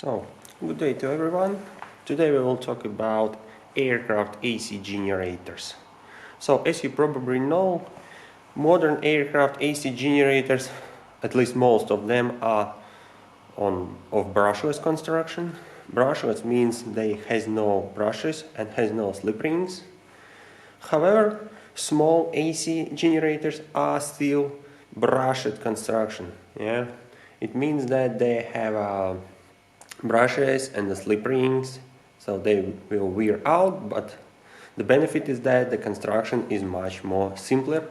So, good day to everyone. Today we will talk about aircraft AC generators. So, as you probably know, modern aircraft AC generators, at least most of them, are of brushless construction. Brushless means they has no brushes and has no slip rings. However, small AC generators are still brushed construction. Yeah, it means that they have brushes and the slip rings, so they will wear out, but the benefit is that the construction is much more simpler,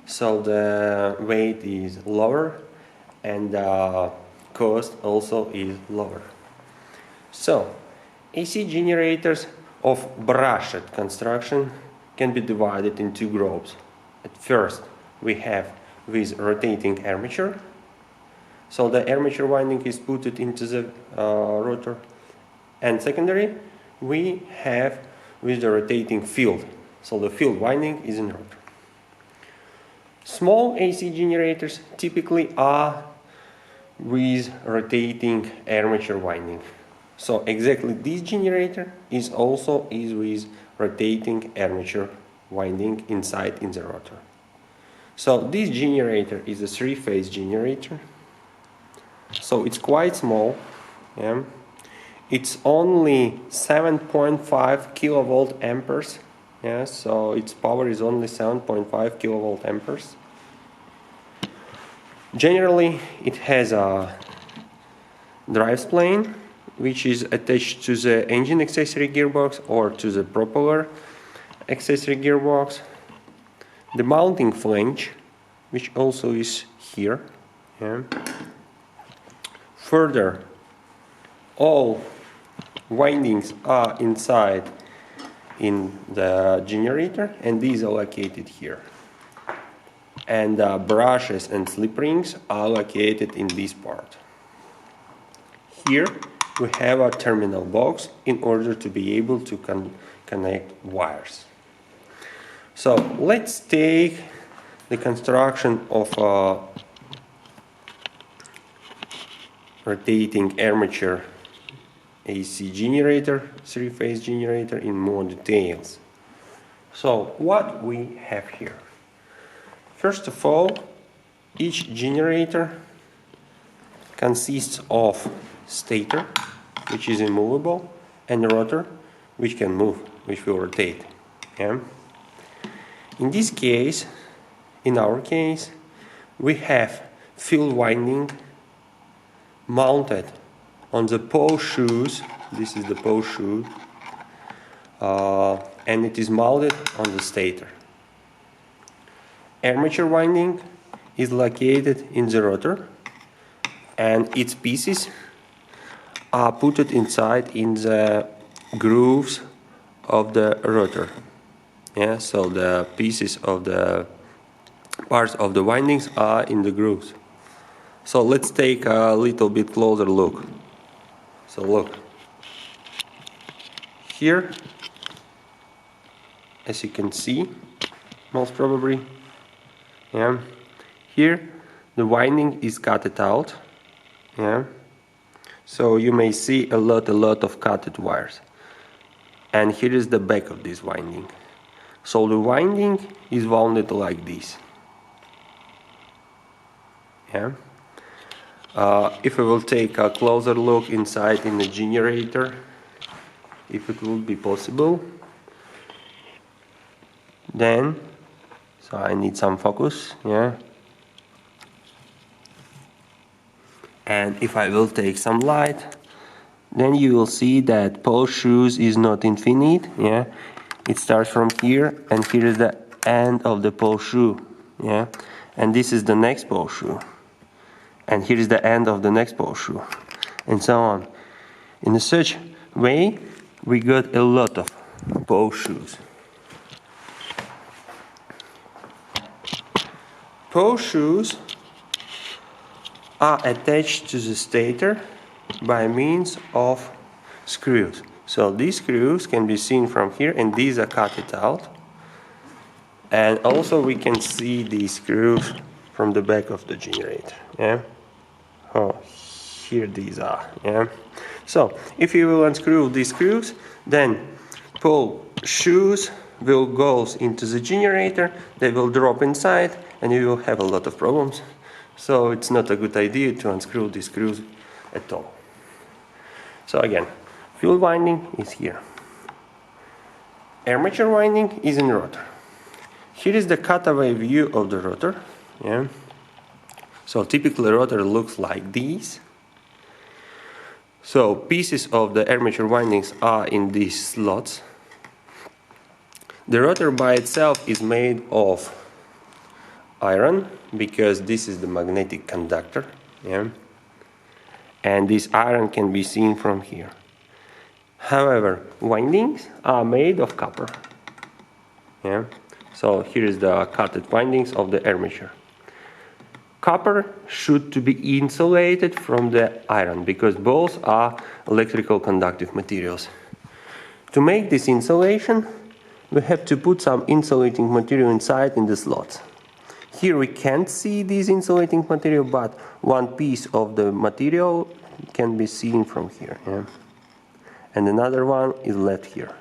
so the weight is lower and the cost also is lower. So AC generators of brushed construction can be divided in two groups. At first we have with rotating armature. So the armature winding is put into the rotor. And secondary, we have with the rotating field. So the field winding is in rotor. Small AC generators typically are with rotating armature winding. So exactly this generator is with rotating armature winding inside in the rotor. So this generator is a three-phase generator. So it's quite small. Yeah. It's only 7.5 kilovolt amperes. Yeah, so its power is only 7.5 kilovolt amperes. Generally, it has a drive plane which is attached to the engine accessory gearbox or to the propeller accessory gearbox. The mounting flange, which also is here. Yeah. Further, all windings are inside in the generator, and these are located here. And brushes and slip rings are located in this part. Here we have a terminal box in order to be able to connect wires. So let's take the construction of a rotating armature AC generator, three-phase generator, in more details. So what we have here. First of all, each generator consists of stator, which is immovable, and rotor, which can move, which will rotate. Yeah? In this case, in our case, we have field winding mounted on the pole shoes. This is the pole shoe, and it is mounted on the stator. Armature winding is located in the rotor, and its pieces are put inside in the grooves of the rotor. Yeah, so the pieces of the parts of the windings are in the grooves. So let's take a little bit closer look. So look, here, as you can see, most probably, yeah, here the winding is cut out, yeah, so you may see a lot of cutted wires. And here is the back of this winding. So the winding is wound like this. Yeah. If we will take a closer look inside in the generator, if it will be possible, then, so I need some focus, yeah. And if I will take some light, then you will see that pole shoes is not infinite, yeah. It starts from here, and here is the end of the pole shoe, yeah. And this is the next pole shoe. And here is the end of the next pole shoe, and so on. In such way, we got a lot of pole shoes. Pole shoes are attached to the stator by means of screws. So these screws can be seen from here, and these are cut out. And also we can see these screws from the back of the generator. Yeah. Oh, here these are. Yeah. So if you will unscrew these screws, then pull shoes will go into the generator, they will drop inside, and you will have a lot of problems. So it's not a good idea to unscrew these screws at all. So again, fuel winding is here. Armature winding is in rotor. Here is the cutaway view of the rotor. Yeah. So typically rotor looks like this. So pieces of the armature windings are in these slots. The rotor by itself is made of iron because this is the magnetic conductor. Yeah. And this iron can be seen from here. However, windings are made of copper. Yeah. So here is the cutted windings of the armature. Copper should to be insulated from the iron because both are electrical conductive materials. To make this insulation, we have to put some insulating material inside in the slots. Here we can't see this insulating material, but one piece of the material can be seen from here. Yeah? And another one is left here.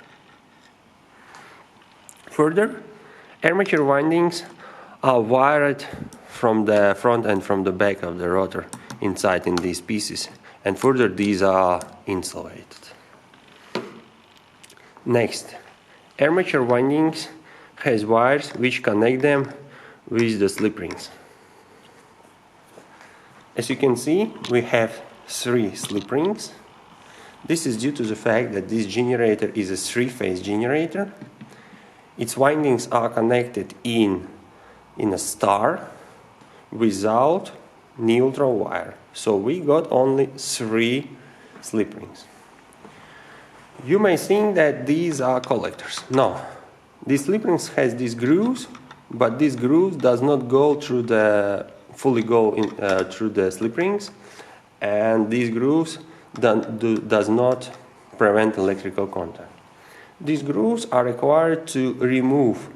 Further, armature windings are wired from the front and from the back of the rotor inside in these pieces, and further these are insulated. Next, armature windings has wires which connect them with the slip rings. As you can see, we have 3 slip rings. This is due to the fact that this generator is a 3-phase generator. Its windings are connected in a star without neutral wire. So we got only 3 slip rings. You may think that these are collectors. No. These slip rings has these grooves, but these grooves does not go through the fully go in, through the slip rings, and these grooves does not prevent electrical contact. These grooves are required to remove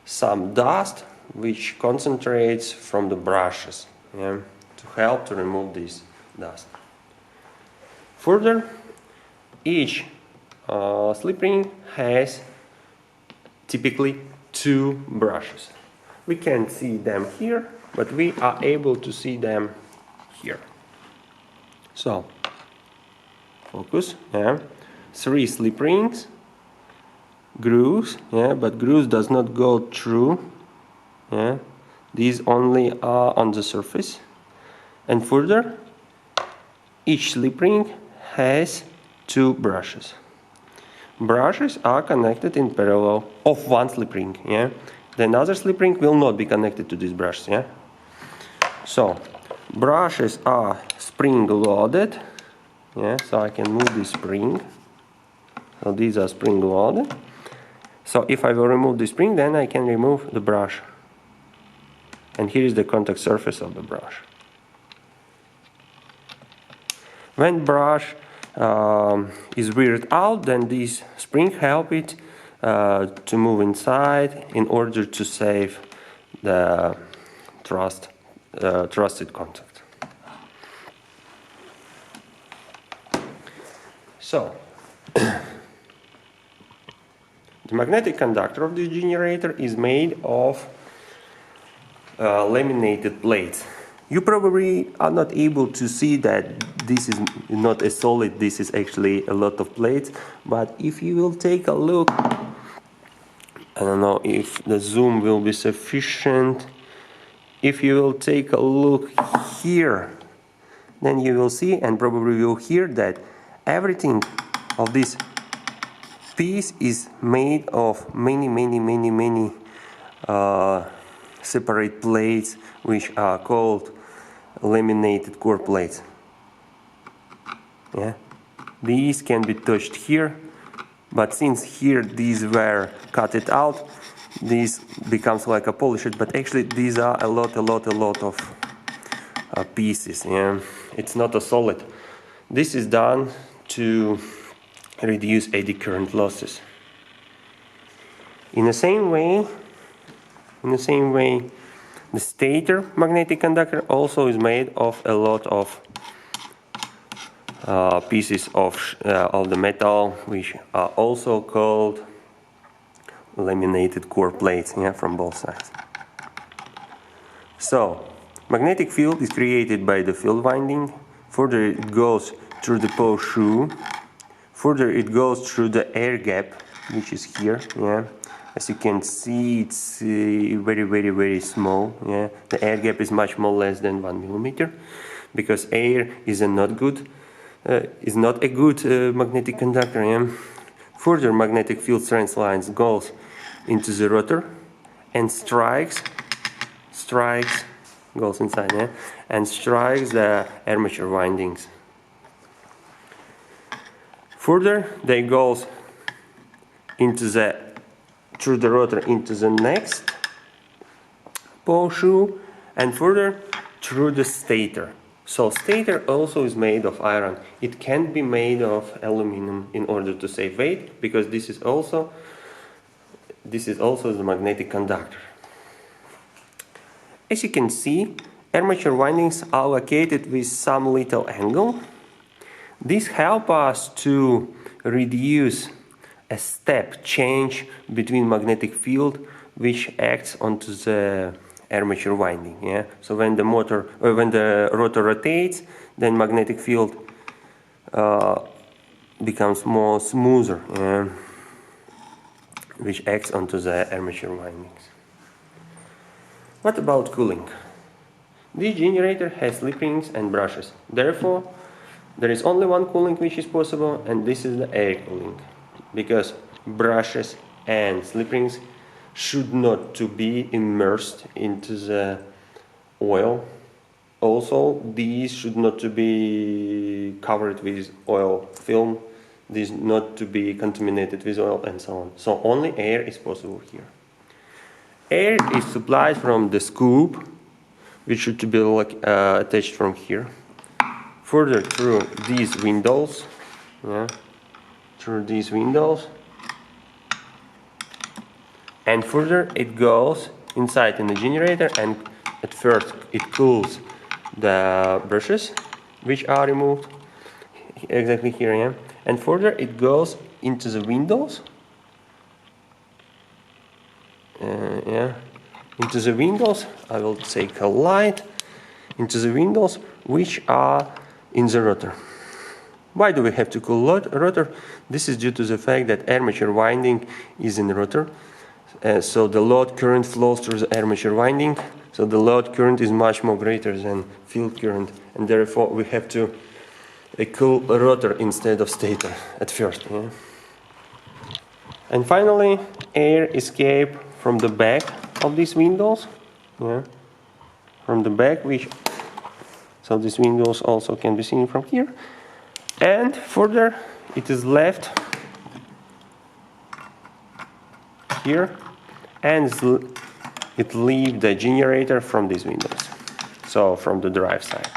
some dust which concentrates from the brushes, yeah, to help to remove this dust. Further, each slip ring has typically 2 brushes. We can't see them here, but we are able to see them here. So, focus, yeah, 3 slip rings, grooves, yeah, but grooves does not go through, yeah, these only are on the surface. And further, each slip ring has 2 brushes. Brushes are connected in parallel of one slip ring, yeah. The another slip ring will not be connected to these brushes, yeah. So, brushes are spring loaded, yeah, so I can move this spring. So these are spring loaded. So if I will remove the spring, then I can remove the brush. And here is the contact surface of the brush. When brush is weared out, then this spring help it to move inside in order to save the trusted contact. So, the magnetic conductor of this generator is made of laminated plates. You probably are not able to see that this is not a solid, this is actually a lot of plates, but if you will take a look, I don't know if the zoom will be sufficient, if you will take a look here, then you will see and probably will hear that everything of this piece is made of many separate plates which are called laminated core plates. Yeah, these can be touched here, but since here these were cut it out, this becomes like a polished, but actually these are a lot of pieces. Yeah, it's not a solid. This is done to reduce eddy current losses. In the same way, the stator magnetic conductor also is made of a lot of pieces of the metal, which are also called laminated core plates, yeah, from both sides. So, magnetic field is created by the field winding. Further it goes through the post shoe. Further it goes through the air gap, which is here. Yeah, as you can see, it's very small. Yeah, the air gap is much more less than 1 millimeter, because air is not a good magnetic conductor. Yeah. Further, magnetic field strength lines goes into the rotor and strikes goes inside, yeah, and strikes the armature windings. Further, they goes through the rotor into the next pole shoe, and further through the stator. So stator also is made of iron. It can't be made of aluminum in order to save weight, because this is also the magnetic conductor. As you can see, armature windings are located with some little angle. This helps us to reduce a step change between magnetic field which acts onto the armature winding. Yeah? So when the rotor rotates, then magnetic field becomes more smoother, yeah? Which acts onto the armature windings. What about cooling? This generator has slip rings and brushes. Therefore, there is only one cooling which is possible, and this is the air cooling. Because brushes and slip rings should not to be immersed into the oil. Also, these should not to be covered with oil film. These not to be contaminated with oil, and so on. So only air is possible here. Air is supplied from the scoop, which should be attached from here. Further through these windows, yeah, and further it goes inside in the generator, and at first it cools the brushes, which are removed exactly here, yeah, and further it goes into the windows. Into the windows, I will take a light, into the windows which are in the rotor. Why do we have to cool rotor? This is due to the fact that armature winding is in the rotor, so the load current flows through the armature winding, so the load current is much more greater than field current, and therefore we have to cool rotor instead of stator at first. Yeah? And finally, air escape from the back of these windows, yeah, from the back, so these windows also can be seen from here, and further it is left here, and it leaves the generator from these windows, so from the drive side.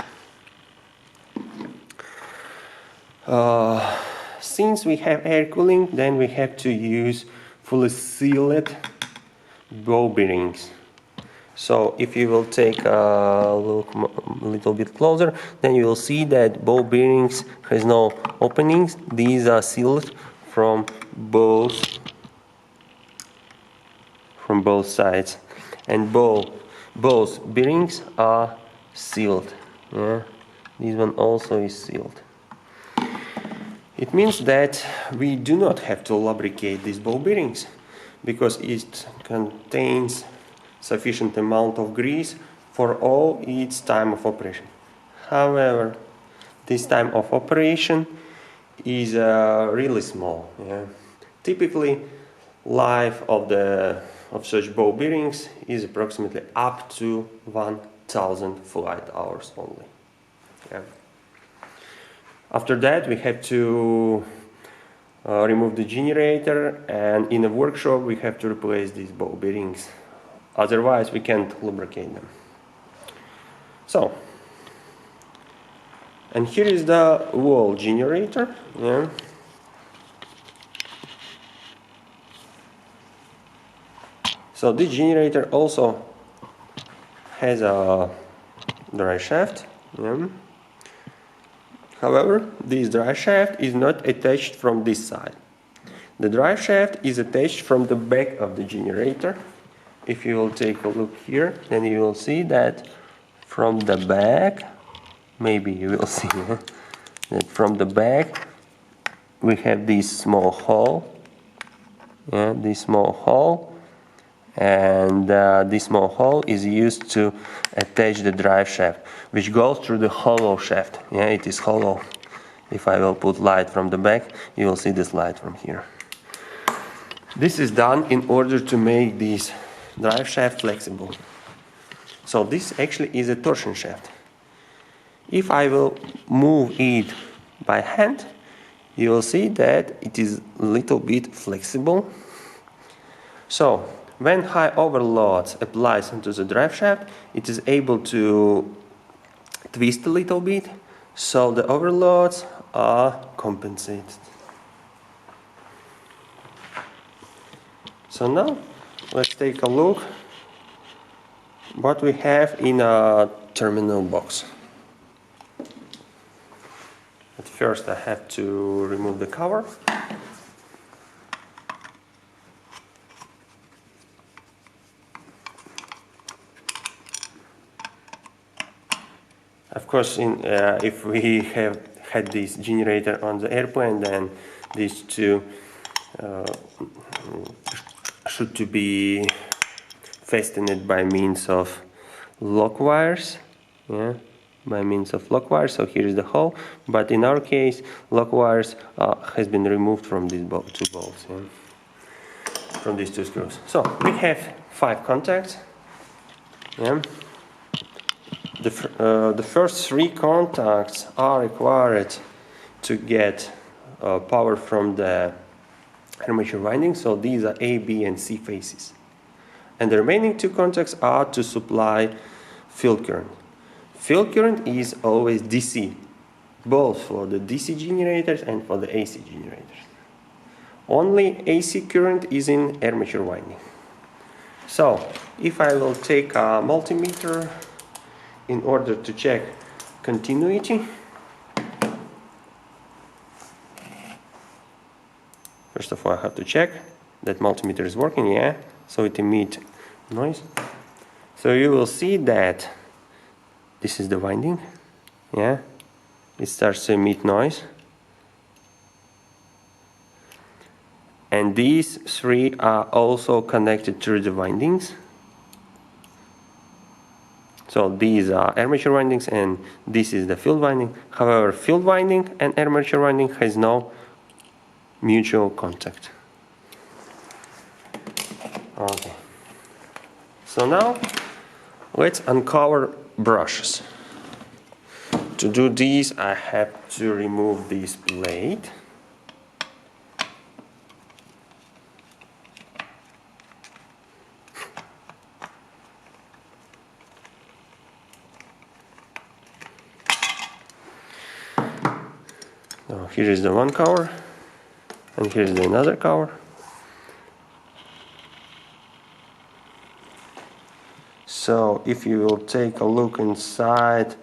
Since we have air cooling, then we have to use fully sealed ball bearings. So if you will take a look a little bit closer, then you will see that ball bearings has no openings. These are sealed from both sides, and both bearings are sealed. Yeah? This one also is sealed. It means that we do not have to lubricate these ball bearings, because it contains sufficient amount of grease for all its time of operation. However, this time of operation is really small. Yeah? Typically, life of such ball bearings is approximately up to 1,000 flight hours only. Yeah? After that, we have to remove the generator, and in a workshop we have to replace these ball bearings. Otherwise, we can't lubricate them. So, and here is the wall generator. Yeah. So this generator also has a drive shaft. Yeah. However, this drive shaft is not attached from this side. The drive shaft is attached from the back of the generator. If you will take a look here, then you will see that from the back, maybe you will see that from the back we have this small hole, this small hole, and this small hole is used to attach the drive shaft, which goes through the hollow shaft. It is hollow. If I will put light from the back, you will see this light from here. This is done in order to make this drive shaft flexible. So this actually is a torsion shaft. If I will move it by hand, you will see that it is a little bit flexible. So when high overloads applies onto the drive shaft, it is able to twist a little bit, so the overloads are compensated. So now let's take a look what we have in a terminal box. At first I have to remove the cover. Of course, if we have had this generator on the airplane, then these two should to be fastened by means of lock wires. By means of lock wires. So here is the hole, but in our case, lock wires has been removed from these two bolts, from these two screws. So we have 5 contacts. The first 3 contacts are required to get power from the armature winding, so these are A, B and C phases. And the remaining 2 contacts are to supply field current. Field current is always DC, both for the DC generators and for the AC generators. Only AC current is in armature winding. So if I will take a multimeter in order to check continuity, first of all I have to check that multimeter is working, so it emits noise. So you will see that this is the winding, it starts to emit noise. And these 3 are also connected through the windings. So these are armature windings and this is the field winding. However, field winding and armature winding has no mutual contact. Okay. So now let's uncover brushes. To do this, I have to remove this plate. So here is the one cover, and here is the another cover. So if you will take a look inside,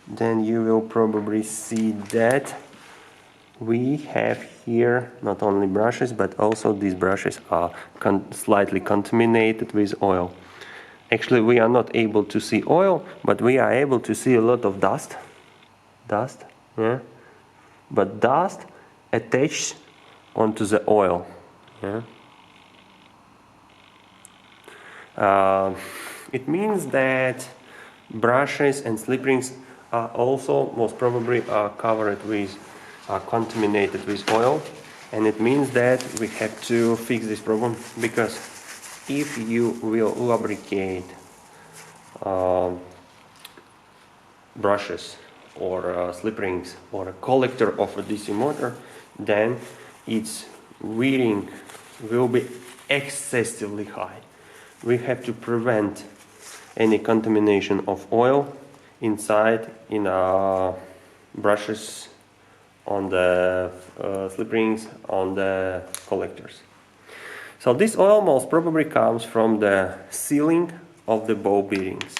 then you will probably see that we have here not only brushes, but also these brushes are slightly contaminated with oil. Actually, we are not able to see oil, but we are able to see a lot of dust. But dust attached onto the oil. It means that brushes and slip rings are also most probably covered with, contaminated with oil, and it means that we have to fix this problem, because if you will lubricate brushes or slip rings or a collector of a DC motor, then its reading will be excessively high. We have to prevent any contamination of oil inside in brushes, on the slip rings, on the collectors. So this oil most probably comes from the sealing of the ball bearings,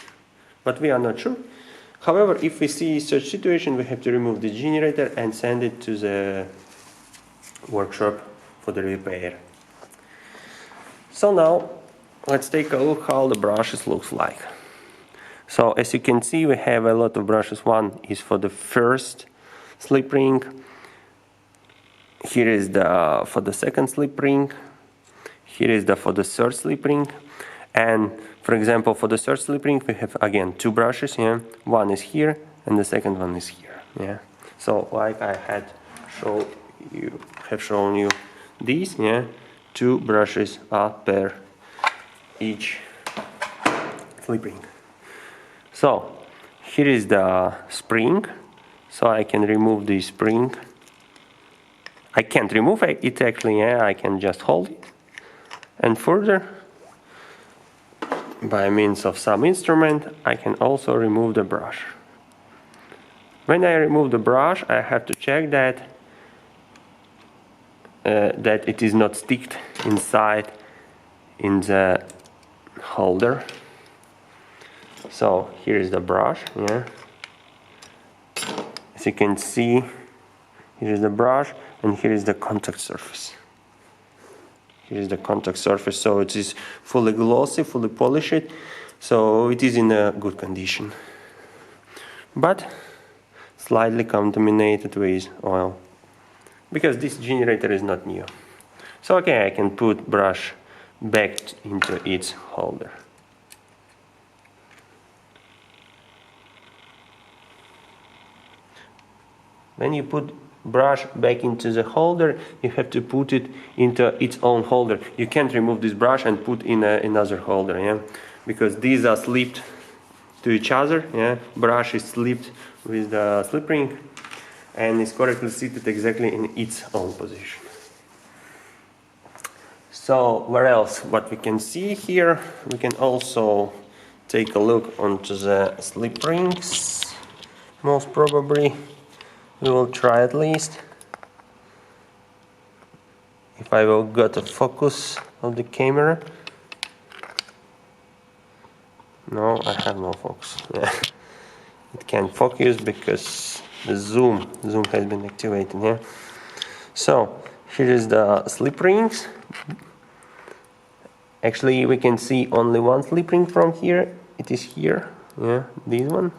but we are not sure. However, if we see such situation, we have to remove the generator and send it to the workshop for the repair. So now let's take a look how the brushes looks like. So as you can see, we have a lot of brushes. One is for the first slip ring. Here is the for the second slip ring. Here is the for the third slip ring. And for example, for the third slip ring, we have again two brushes. Yeah, one is here, and the second one is here. Yeah. So like I have shown you these. Yeah, two brushes are per each slip ring. So here is the spring. So I can remove the spring. I can't remove it actually. Yeah, I can just hold it, and further, by means of some instrument, I can also remove the brush. When I remove the brush, I have to check that that it is not sticked inside in the holder. So here is the brush. Yeah, as you can see, here is the brush, and here is the contact surface. Here is the contact surface, so it is fully glossy, fully polished, so it is in a good condition, but slightly contaminated with oil, because this generator is not new. So okay, I can put brush back into its holder. When you put brush back into the holder, you have to put it into its own holder. You can't remove this brush and put in another holder, yeah, because these are slipped to each other. Yeah, brush is slipped with the slip ring and is correctly seated exactly in its own position. So where else? What we can see here, we can also take a look onto the slip rings. Most probably we will try at least. If I will get a focus of the camera. No, I have no focus. Yeah. It can't focus because the zoom has been activated. Yeah. So here is the slip rings. Actually, we can see only one slip ring from here. It is here. Yeah, this one.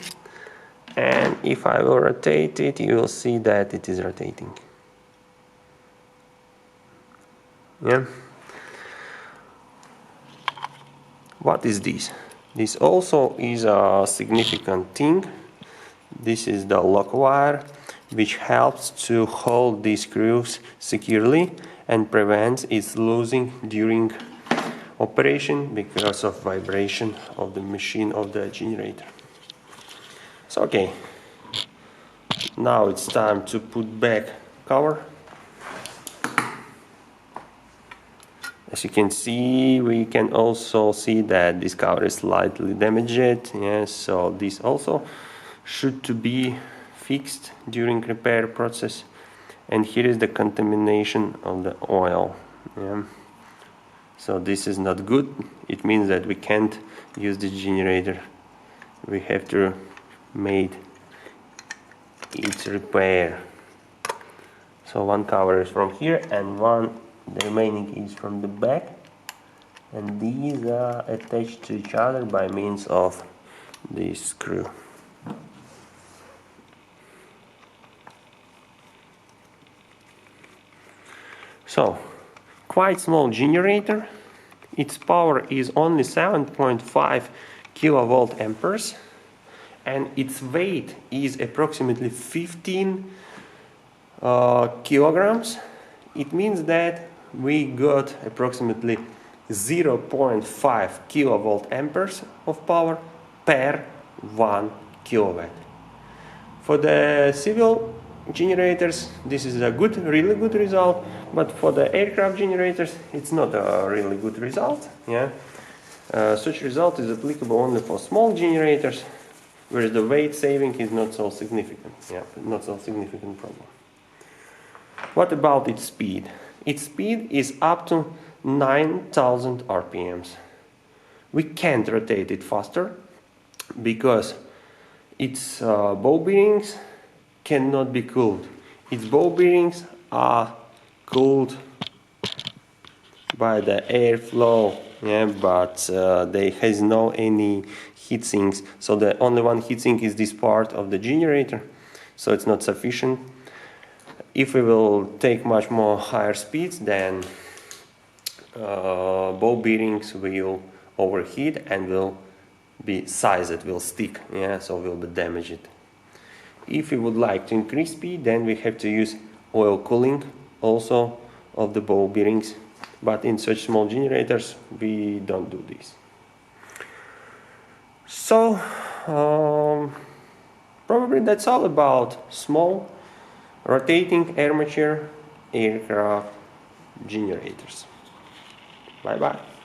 And if I will rotate it, you will see that it is rotating. Yeah. What is this? This also is a significant thing. This is the lock wire, which helps to hold these screws securely and prevents its losing during operation because of vibration of the machine of the generator. So okay, now it's time to put back cover. As you can see, we can also see that this cover is slightly damaged. Yeah, so this also should to be fixed during repair process. And here is the contamination of the oil. Yeah. So this is not good. It means that we can't use the generator. We have to make its repair. So one cover is from here and the remaining is from the back, and these are attached to each other by means of this screw. So quite small generator. Its power is only 7.5 kilovolt amperes, and its weight is approximately 15 kilograms. It means that we got approximately 0.5 kilovolt amperes of power per 1 kilowatt. For the civil generators, this is a really good result, but for the aircraft generators, it's not a really good result. Yeah, such result is applicable only for small generators, whereas the weight saving is not so significant. Yeah, not so significant problem. What about its speed? Its speed is up to 9,000 RPMs. We can't rotate it faster because its ball bearings cannot be cooled. Its ball bearings are cooled by the airflow, yeah, but they has no any heat sinks. So the only one heat sink is this part of the generator, so it's not sufficient. If we will take much more higher speeds, then ball bearings will overheat and will be sized, will stick, yeah, so will be damaged. If we would like to increase speed, then we have to use oil cooling also of the ball bearings, but in such small generators we don't do this. So probably that's all about small rotating armature aircraft generators. Bye bye.